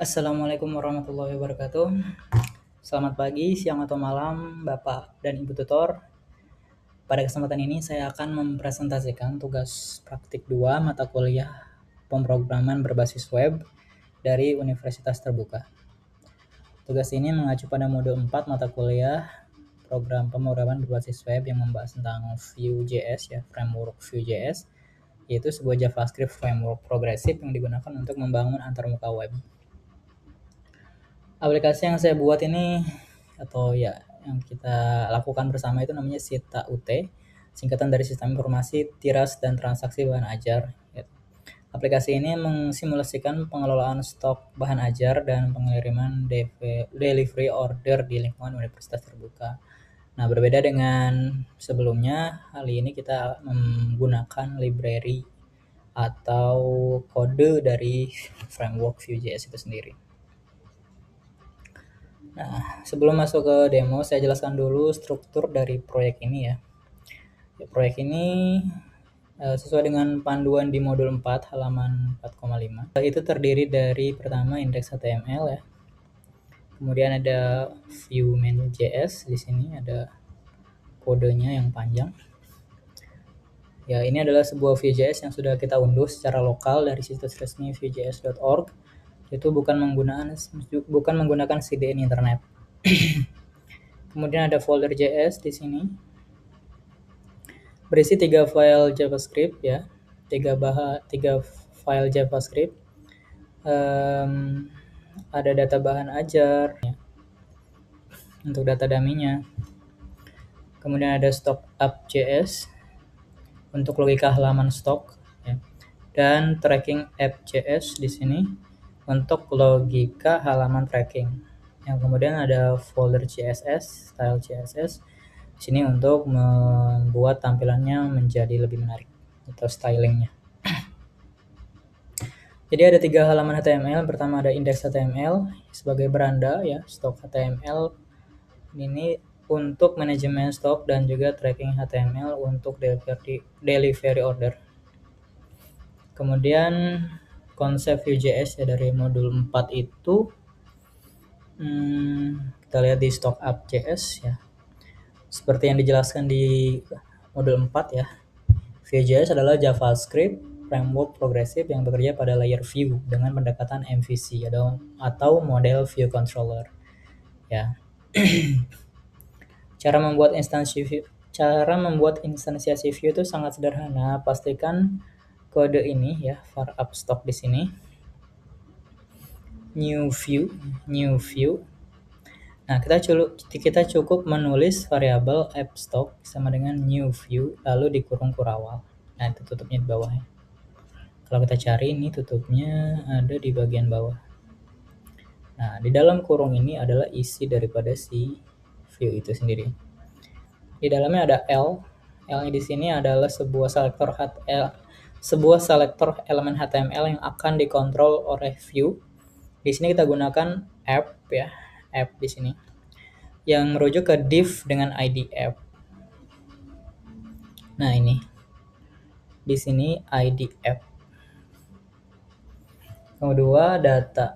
Assalamualaikum warahmatullahi wabarakatuh. Selamat pagi, siang atau malam, Bapak dan Ibu tutor. Pada kesempatan ini saya akan mempresentasikan tugas praktik 2 mata kuliah pemrograman berbasis web dari Universitas Terbuka. Tugas ini mengacu pada modul 4 mata kuliah program pemrograman berbasis web yang membahas tentang Vue.js framework Vue.js, yaitu sebuah JavaScript framework progresif yang digunakan untuk membangun antarmuka web. Aplikasi yang saya buat ini atau ya yang kita lakukan bersama itu namanya Sita UT, singkatan dari Sistem Informasi Tiras dan Transaksi Bahan Ajar. Aplikasi ini mensimulasikan pengelolaan stok bahan ajar dan pengiriman delivery order di lingkungan Universitas Terbuka. Nah, berbeda dengan sebelumnya, kali ini kita menggunakan library atau kode dari framework Vue.js itu sendiri. Nah, sebelum masuk ke demo, saya jelaskan dulu struktur dari proyek ini ya. Proyek ini sesuai dengan panduan di modul 4 halaman 4,5. Itu terdiri dari pertama indeks HTML ya. Kemudian ada view main.js, di sini ada kodenya yang panjang. Ya, ini adalah sebuah Vue.js yang sudah kita unduh secara lokal dari situs resmi vuejs.org. Itu bukan menggunakan CDN internet. Kemudian ada folder JS di sini. Berisi 3 file JavaScript ya. 3 file JavaScript. Ada data bahan ajar ya, untuk data dummy-nya. Kemudian ada stock app.js untuk logika halaman stok ya. Dan tracking app.js di sini untuk logika halaman tracking. Yang kemudian ada folder CSS, style CSS di sini untuk membuat tampilannya menjadi lebih menarik atau stylingnya. Jadi ada 3 halaman HTML. Pertama ada index HTML sebagai beranda ya, stok HTML ini untuk manajemen stok dan juga tracking HTML untuk delivery order. Kemudian konsep Vue.js ya dari modul 4 itu kita lihat di stock app.js ya. Seperti yang dijelaskan di modul 4 ya. Vue.js adalah JavaScript framework progresif yang bekerja pada layer view dengan pendekatan MVC atau model view controller. Ya. Cara membuat instansiasi view itu sangat sederhana. Pastikan kode ini ya, var app stock di sini. New view. Nah, kita cukup menulis variabel app stock sama dengan new view lalu dikurung kurawal. Nah, itu tutupnya di bawah ya. Kalau kita cari ini tutupnya ada di bagian bawah. Nah, di dalam kurung ini adalah isi daripada si view itu sendiri. Di dalamnya ada L. L-nya di sini adalah sebuah selektor elemen HTML yang akan dikontrol oleh view. Di sini kita gunakan app ya, app di sini yang merujuk ke div dengan ID app. Nah, ini di sini ID app. Kedua, data.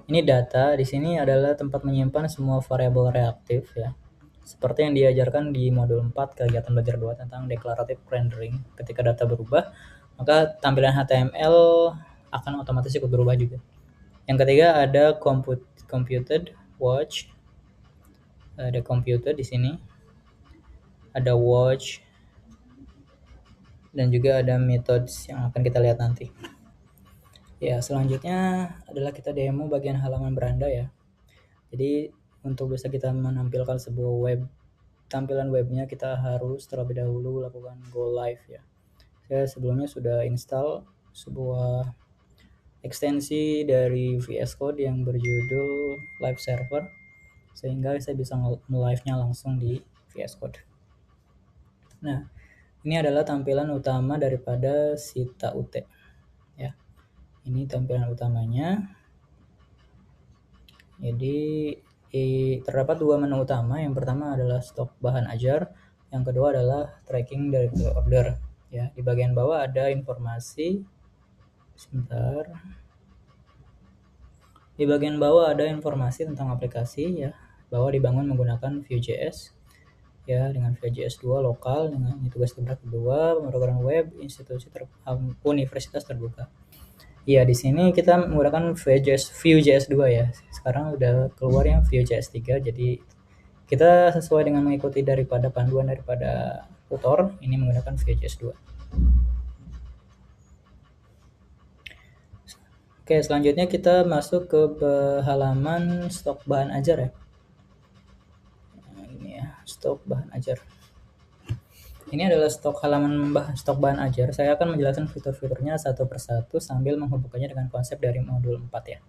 Ini data, di sini adalah tempat menyimpan semua variabel reaktif ya. Seperti yang diajarkan di modul 4 kegiatan belajar 2 tentang declarative rendering. Ketika data berubah, maka tampilan HTML akan otomatis ikut berubah juga. Yang ketiga ada computed watch. Ada computed di sini. Ada watch dan juga ada methods yang akan kita lihat nanti. Ya, selanjutnya adalah kita demo bagian halaman beranda ya. Jadi untuk bisa kita menampilkan sebuah tampilan webnya, kita harus terlebih dahulu lakukan go live ya. Saya sebelumnya sudah install sebuah ekstensi dari VS Code yang berjudul Live Server, sehingga saya bisa nge-live-nya langsung di VS Code. Nah, ini adalah tampilan utama daripada Sita UT ya. Ini tampilan utamanya. Jadi terdapat 2 menu utama. Yang pertama adalah stok bahan ajar, yang kedua adalah tracking dari order ya. Di bagian bawah ada informasi. Sebentar. Di bagian bawah ada informasi tentang aplikasi ya, bahwa dibangun menggunakan Vue.js ya, dengan Vue.js 2 lokal dengan tugas terberat kedua, pemrograman web universitas terbuka. Iya, di sini kita menggunakan Vue.js 2 ya. Sekarang udah keluar yang Vue.js 3, jadi kita sesuai dengan mengikuti daripada panduan daripada tutor, ini menggunakan Vue.js 2. Oke, selanjutnya kita masuk ke halaman stok bahan ajar ya. Nah, ini ya, stok bahan ajar. Ini adalah stok bahan ajar. Saya akan menjelaskan fitur-fiturnya satu persatu sambil menghubungkannya dengan konsep dari modul 4 ya.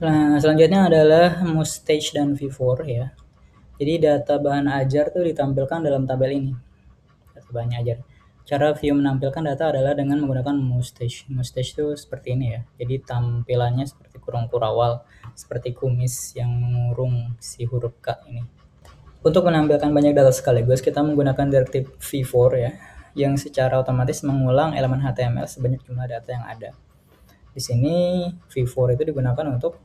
Nah, selanjutnya adalah Mustache dan V4 ya. Jadi data bahan ajar tuh ditampilkan dalam tabel ini. Data bahan ajar. Cara Vue menampilkan data adalah dengan menggunakan Mustache. Mustache itu seperti ini ya. Jadi tampilannya seperti kurung kurawal, seperti kumis yang mengurung si huruf K ini. Untuk menampilkan banyak data sekaligus, kita menggunakan direktif V4 ya, yang secara otomatis mengulang elemen HTML sebanyak jumlah data yang ada. Di sini V4 itu digunakan untuk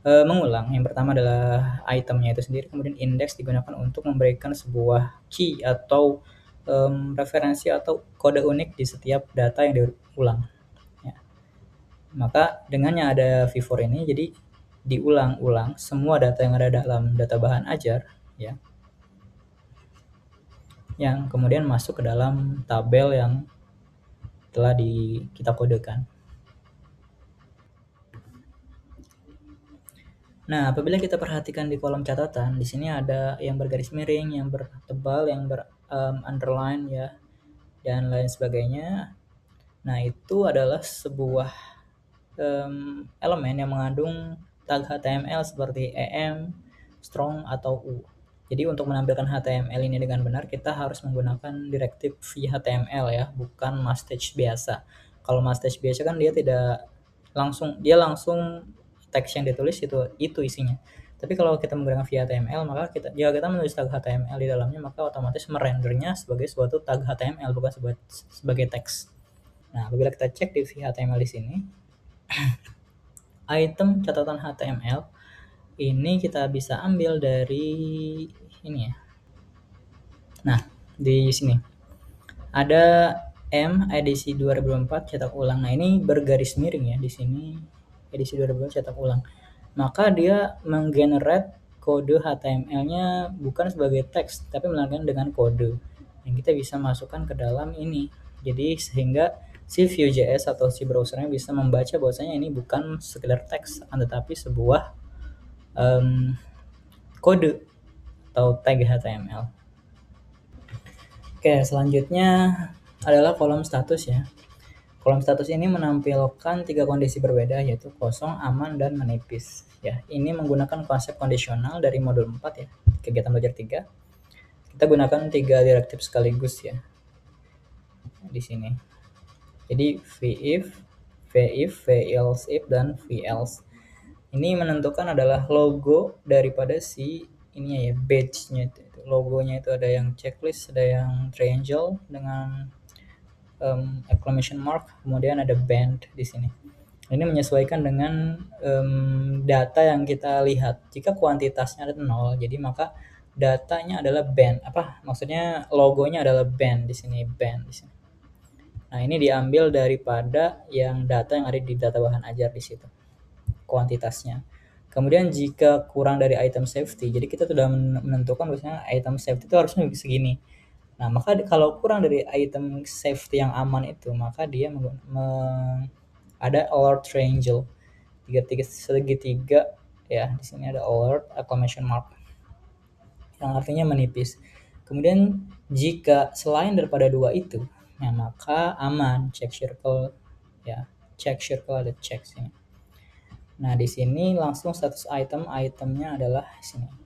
mengulang. Yang pertama adalah itemnya itu sendiri, kemudian index digunakan untuk memberikan sebuah key atau referensi atau kode unik di setiap data yang diulang. Ya. Maka dengannya ada V4 ini, jadi diulang-ulang semua data yang ada dalam data bahan ajar, ya, yang kemudian masuk ke dalam tabel yang telah kita kodekan. Nah, apabila kita perhatikan di kolom catatan, di sini ada yang bergaris miring, yang bertebal, yang underline ya, dan lain sebagainya. Nah, itu adalah sebuah elemen yang mengandung tag HTML seperti EM, strong, atau U. Jadi untuk menampilkan HTML ini dengan benar, kita harus menggunakan direktif VHTML ya, bukan Mustache biasa. Kalau Mustache biasa kan dia langsung teks yang ditulis itu isinya. Tapi kalau kita menggunakan VHTML, maka kita menulis tag HTML di dalamnya, maka otomatis merendernya sebagai suatu tag HTML, bukan sebagai teks. Nah, apabila kita cek di VHTML di sini, item catatan HTML ini kita bisa ambil dari ini ya. Nah, di sini ada M edisi 2004 cetak ulang. Nah, ini bergaris miring ya di sini, edisi 2004 cetak ulang. Maka dia menggenerate kode HTML-nya bukan sebagai teks, tapi melainkan dengan kode yang kita bisa masukkan ke dalam ini. Jadi sehingga si Vue.js atau si browsernya bisa membaca bahwasanya ini bukan sekedar teks, tetapi sebuah kode atau tag HTML. Oke, selanjutnya adalah kolom status ya. Kolom status ini menampilkan 3 kondisi berbeda, yaitu kosong, aman, dan menipis. Ya, ini menggunakan konsep kondisional dari modul 4 ya, kegiatan belajar 3. Kita gunakan 3 direktif sekaligus ya di sini. Jadi vif, velse if, dan velse. Ini menentukan adalah logo daripada si ininya ya, badge-nya itu. Logonya itu ada yang checklist, ada yang triangle dengan exclamation mark, kemudian ada band di sini. Ini menyesuaikan dengan data yang kita lihat. Jika kuantitasnya ada 0, jadi maka datanya adalah band. Maksudnya logonya adalah band di sini, band di sini. Nah, ini diambil daripada yang data yang ada di data bahan ajar di situ, kuantitasnya. Kemudian jika kurang dari item safety, jadi kita sudah menentukan bahwasanya item safety itu harusnya segini. Nah, maka kalau kurang dari item safety yang aman itu, maka dia ada alert triangle segitiga ya. Di sini ada alert exclamation mark yang artinya menipis. Kemudian jika selain daripada dua itu, ya maka aman, check circle ya. Check circle ada check sini. Nah, di sini langsung status itemnya adalah sini.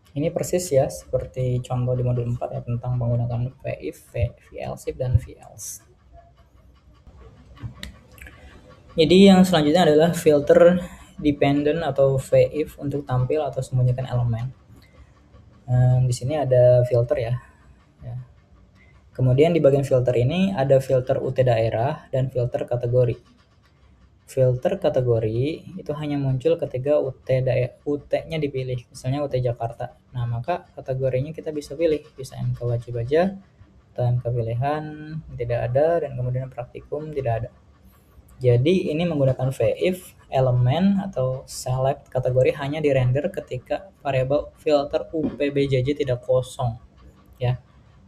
Ini persis ya seperti contoh di modul 4 ya, tentang menggunakan vif, velse if, dan velse. Jadi yang selanjutnya adalah filter dependent atau vif untuk tampil atau sembunyikan elemen. Di sini ada filter ya. Kemudian di bagian filter ini ada filter UT daerah dan filter kategori. filter kategori itu hanya muncul ketika UT-nya dipilih, misalnya UT Jakarta. Nah, maka kategorinya kita bisa pilih, bisa MK wajib aja, atau MK pilihan tidak ada, dan kemudian praktikum tidak ada. Jadi ini menggunakan VIF, elemen atau select kategori hanya dirender ketika variabel filter UPBJJ tidak kosong, ya.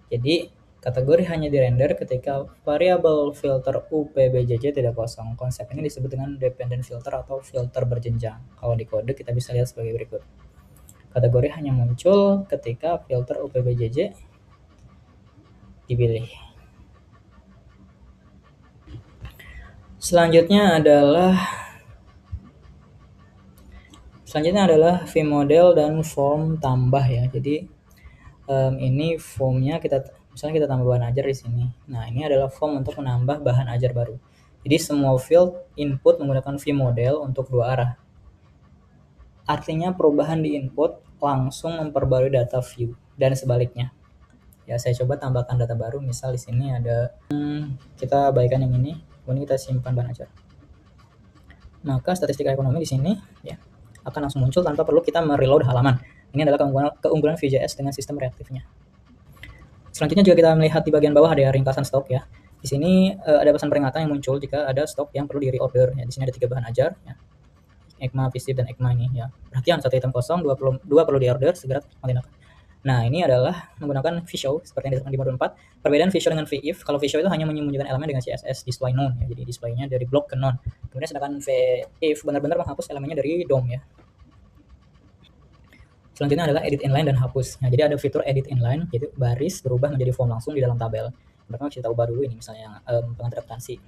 Jadi kategori hanya dirender ketika variabel filter UPBJJ tidak kosong. Konsep ini disebut dengan dependent filter atau filter berjenjang. Kalau di kode kita bisa lihat sebagai berikut. Kategori hanya muncul ketika filter UPBJJ dipilih. Selanjutnya adalah vModel dan form tambah, ya. Jadi ini formnya misalnya kita tambah bahan ajar di sini. Nah, ini adalah form untuk menambah bahan ajar baru. Jadi semua field input menggunakan vModel untuk dua arah. Artinya perubahan di input langsung memperbarui data view dan sebaliknya. Ya, saya coba tambahkan data baru. Misal di sini ada kita abaikan yang ini, kemudian kita simpan bahan ajar. Maka statistika ekonomi di sini, ya, akan langsung muncul tanpa perlu kita mereload halaman. Ini adalah keunggulan Vue.js dengan sistem reaktifnya. Selanjutnya juga kita melihat di bagian bawah ada ringkasan stok, ya. Di sini ada pesan peringatan yang muncul jika ada stok yang perlu di reorder, ya. Di sini ada 3 bahan ajar, ya. ECMA, visip, dan ECMA ini, ya. Perhatian, 1 item kosong, 2 perlu di order, segera tindakan. Nah, ini adalah menggunakan vShow seperti yang disebutkan di modul 4. Perbedaan vShow dengan vIf, kalau vShow itu hanya menyembunyikan elemen dengan CSS display none, ya. Jadi displaynya dari block ke none. Kemudian sedangkan vIf benar-benar menghapus elemennya dari DOM, ya. Selanjutnya adalah edit inline dan hapus. Nah, jadi ada fitur edit inline, yaitu baris berubah menjadi form langsung di dalam tabel. Pertama kita ubah dulu ini, misalnya pengantar akuntansi.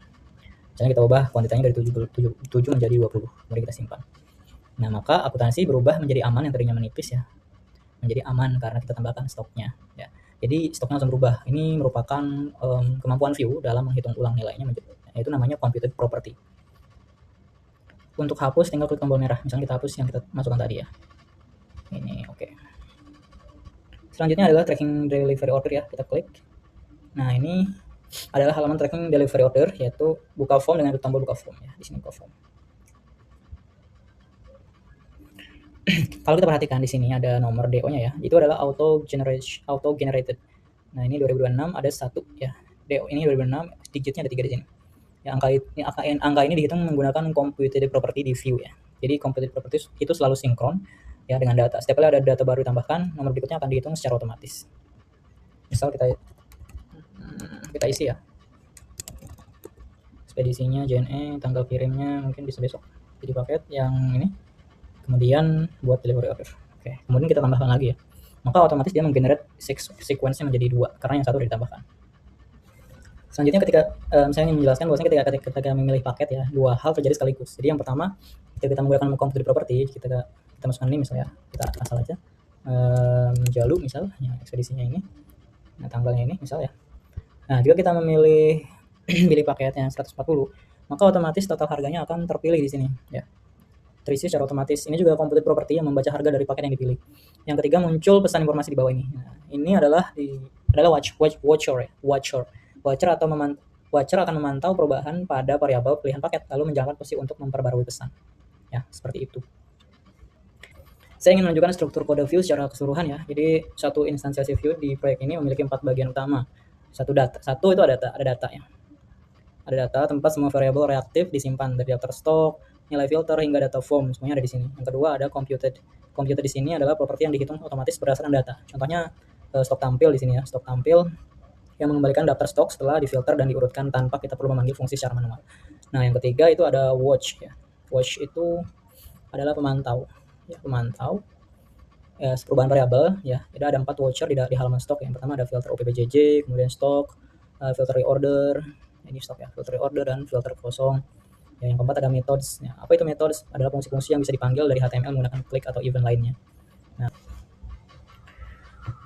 Misalnya kita ubah kuantitanya dari 7 menjadi 20, kemudian kita simpan. Nah, maka akuntansi berubah menjadi aman yang tadinya menipis, ya, menjadi aman karena kita tambahkan stoknya, ya. Jadi stoknya langsung berubah. Ini merupakan kemampuan Vue dalam menghitung ulang nilainya, yaitu namanya computed property. Untuk hapus tinggal klik tombol merah, misalnya kita hapus yang kita masukkan tadi, ya. Ini oke. Selanjutnya adalah tracking delivery order, ya. Kita klik. Nah, ini adalah halaman tracking delivery order, yaitu buka form dengan tombol buka form, ya. Di sini buka form. Kalau kita perhatikan di sini ada nomor DO-nya, ya. Itu adalah auto generated. Nah, ini 2026 ada 1, ya. DO ini 2026, digitnya ada 3 di sini. Ya, angka ini dihitung menggunakan computed property di Vue, ya. Jadi computed property itu selalu sinkron, ya, dengan data. Setiap kali ada data baru ditambahkan, nomor berikutnya akan dihitung secara otomatis. Misal kita isi, ya. Ekspedisinya JNE, tanggal kirimnya mungkin bisa besok. Jadi paket yang ini. Kemudian buat delivery order. Oke, kemudian kita tambahkan lagi, ya. Maka otomatis dia menggenerate sequence-nya menjadi 2 karena yang 1 sudah ditambahkan. Selanjutnya ketika saya ingin menjelaskan bahwasanya ketika memilih paket, ya, 2 hal terjadi sekaligus. Jadi yang pertama, ketika kita menggunakan computed property, kita masukkan ini misalnya, kita asal aja Jalu misal, ya, ekspedisinya ini. Nah, tanggalnya ini misal, ya. Nah, jika kita memilih pilih paket yang 140, maka otomatis total harganya akan terpilih di sini, ya. Terisi secara otomatis. Ini juga computed property yang membaca harga dari paket yang dipilih. Yang ketiga, muncul pesan informasi di bawah ini. Nah, ini adalah watcher, ya. Watcher akan memantau perubahan pada variabel pilihan paket lalu menjalankan posisi untuk memperbarui pesan. Ya, seperti itu. Saya ingin menunjukkan struktur kode Vue secara keseluruhan, ya. Jadi satu instansiasi Vue di proyek ini memiliki 4 bagian utama. Satu itu ada data, ya. Ada data tempat semua variabel reaktif disimpan dari daftar stok, nilai filter hingga data form, semuanya ada di sini. Yang kedua ada computed. Computed di sini adalah properti yang dihitung otomatis berdasarkan data. Contohnya stok tampil di sini, ya. Stok tampil yang mengembalikan daftar stok setelah difilter dan diurutkan tanpa kita perlu memanggil fungsi secara manual. Nah, yang ketiga itu ada watch, ya. Watch itu adalah pemantau, ya, ya, perubahan variabel, ya. Jadi ada 4 watcher di halaman stok. Yang pertama ada filter OPBJJ, kemudian stok, filter reorder, ini stok, ya, filter reorder dan filter kosong. Ya, yang keempat ada methods. Ya, apa itu methods? Adalah fungsi-fungsi yang bisa dipanggil dari HTML menggunakan klik atau event lainnya. Nah,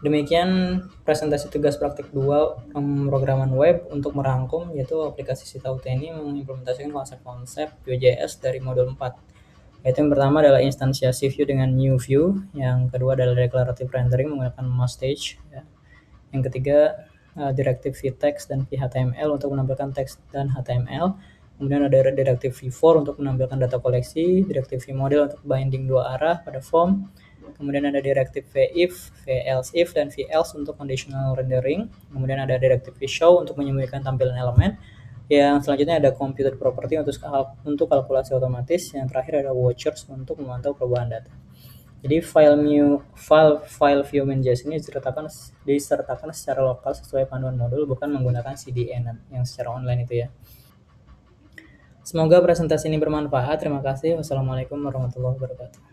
demikian presentasi tugas praktik 2 pemrograman web untuk merangkum, yaitu aplikasi Sitaut ini mengimplementasikan konsep-konsep Vue.js dari modul 4. Yaitu yang pertama adalah instansiasi Vue dengan new Vue, yang kedua adalah declarative rendering menggunakan MoStage, ya. Yang ketiga directive vtext dan vhtml untuk menampilkan teks dan HTML. Kemudian ada Directive V4 untuk menampilkan data koleksi, Directive VModel untuk binding dua arah pada form. Kemudian ada Directive VIF, VElse if, dan VElse untuk conditional rendering. Kemudian ada Directive VShow untuk menyembunyikan tampilan elemen. Yang selanjutnya ada Computed Property untuk kalkulasi otomatis. Yang terakhir ada Watchers untuk memantau perubahan data. Jadi file view main.js ini disertakan secara lokal sesuai panduan modul, bukan menggunakan CDN yang secara online itu ya. Semoga presentasi ini bermanfaat. Terima kasih. Wassalamualaikum warahmatullahi wabarakatuh.